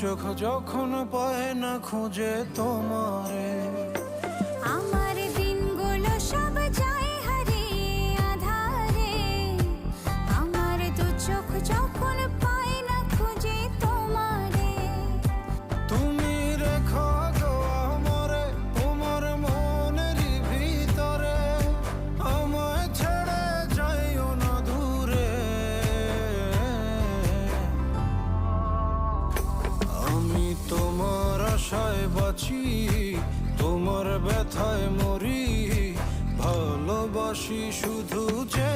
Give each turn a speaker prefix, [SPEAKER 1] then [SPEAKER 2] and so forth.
[SPEAKER 1] চোখ যখন পায় না খুঁজে তোমারে,
[SPEAKER 2] আমার দিনগুলো সব যায় হারিয়ে আধারে, আমার দু চোখ যখন পায় না খুঁজে তোমারে।
[SPEAKER 1] তুমি রেখো গো আমারে তোমার মনেরই ভিতরে, আমায় ছেড়ে যাইও না দূরে। আমি তোমার আশায় বাঁচি, তোমার ব্যথায় মরি, ভালোবাসি শুধু যে